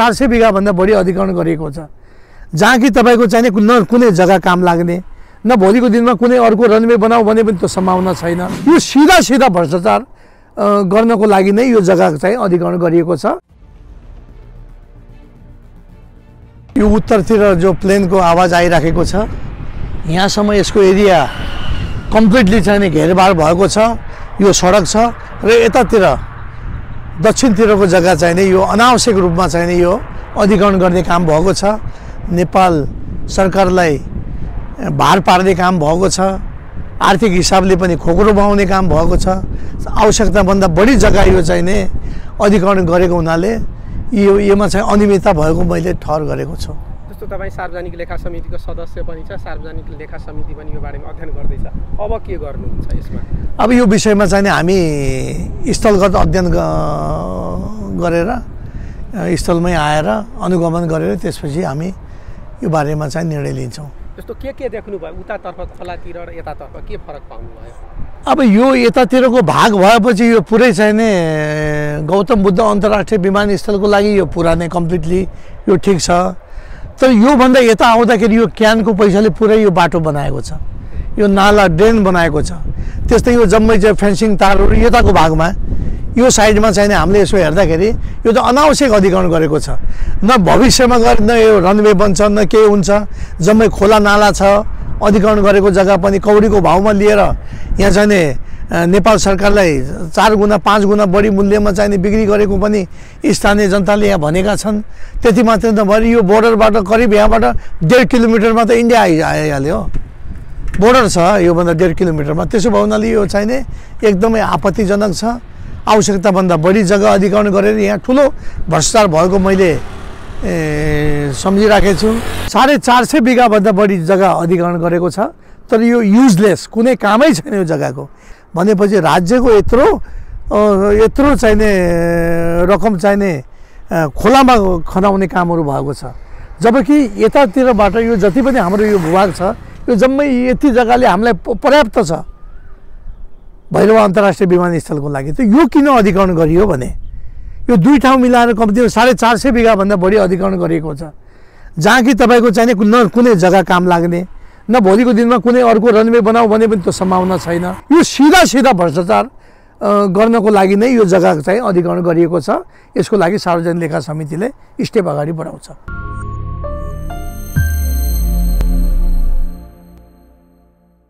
400 बिघा भन्दा बढी अधिग्रहण गरिएको छ, जहाँ कि तपाईको चाहिने न कुनै जग्गा काम लाग्ने, न भोलिको दिनमा कुनै अर्को रनवे बनाऊ भने पनि त्यो सम्भावना छैन। यो सिधा भ्रष्टाचार गर्नको लागि नै यो जग्गा चाहिँ अधिग्रहण गरिएको छ। यो उत्तरतिर जो प्लेनको आवाज आइराखेको छ, यहाँसम्म यसको एरिया कम्प्लिटली चाहिने घेरबार भएको छ, यो सडक छ र यतातिर दक्षिणतिरको जग्गा चाहिने यो अनावश्यक रूपमा चाहिने यो अधिग्रहण गर्ने काम भएको छ। नेपाल सरकारलाई भार पार्ने काम भएको छ, आर्थिक हिसाबले पनि खोक्रो बनाउने काम भएको छ। आवश्यकताभन्दा बढी जग्गा यो चाहिने अधिग्रहण गरेको हुनाले योमा चाहिँ अनियमितता भएको मैले ठहर गरेको छु। जस्तो तपाईँ सार्वजनिक लेखा समितिको सदस्य पनि छ, सार्वजनिक लेखा समिति पनि यो बारेमा अध्ययन गर्दैछ, अब के गर्नुहुन्छ यसमा? अब यो विषयमा चाहिँ हामी स्थलगत अध्ययन गरेर स्थलमै आएर अनुगमन गरेर त्यसपछि हामी यो बारेमा चाहिँ निर्णय लिन्छौँ। जस्तो के देख्नुभयो उतातर्फ खोलातिर र यतातर्फ के फरक पाउनुभयो? अब यो यतातिरको भाग भएपछि यो पुरै चाहिने गौतम बुद्ध अन्तर्राष्ट्रिय विमानस्थलको लागि यो पुरा नै कम्प्लिटली यो ठिक छ। तर योभन्दा यता आउँदाखेरि यो क्यानको पैसाले पुरै यो बाटो बनाएको छ, यो नाला ड्रेन बनाएको छ। त्यस्तै यो जम्मै चाहिँ फेन्सिङ तारहरू यताको भागमा यो साइडमा चाहिने हामीले यसो हेर्दाखेरि यो त अनावश्यक अधिग्रहण गरेको छ। न भविष्यमा गएर न यो रनवे बन्छ न केही हुन्छ, जम्मै खोला नाला छ। अधिग्रहण गरेको जग्गा पनि कौडीको भाउमा लिएर यहाँ चाहिने नेपाल सरकारलाई 4 गुना 5 गुना बढी मूल्यमा चाहिने बिक्री गरेको पनि स्थानीय जनताले यहाँ भनेका छन्। त्यति मात्रै नभएर यो बोर्डरबाट करिब यहाँबाट 1.5 किलोमिटरमा त इन्डिया आइहाल्यो, बोर्डर छ योभन्दा 1.5 किलोमिटरमा। त्यसो भयो हुनाले यो चाहिने एकदमै आपत्तिजनक छ। आवश्यकताभन्दा बढी जग्गा अधिग्रहण गरेर यहाँ ठुलो भ्रष्टाचार भएको मैले सम्झिराखेको छु। 450 बिघाभन्दा बढी जग्गा अधिग्रहण गरेको छ, तर यो युजलेस, कुनै कामै छैन यो जग्गाको। भनेपछि राज्यको यत्रो चाहिने रकम चाहिने खोलामा खनाउने कामहरू भएको छ, जबकि यतातिरबाट यो जति पनि हाम्रो यो भूभाग छ यो जम्मै यति जग्गाले हामीलाई पर्याप्त छ भैरव अन्तर्राष्ट्रिय विमानस्थलको लागि। त यो किन अधिग्रहण गरियो भने यो दुई ठाउँ मिलाएर कम्तीमा 450 बिघाभन्दा बढी अधिग्रहण गरिएको छ, जहाँ कि तपाईँको चाहिने न कुनै जग्गा काम लाग्ने, न भोलिको दिनमा कुनै अर्को रनवे बनाऊ भने पनि त्यो सम्भावना छैन। यो सिधा भ्रष्टाचार गर्नको लागि नै यो जग्गा चाहिँ अधिग्रहण गरिएको छ। यसको लागि सार्वजनिक लेखा समितिले स्टेप अगाडि बढाउँछ।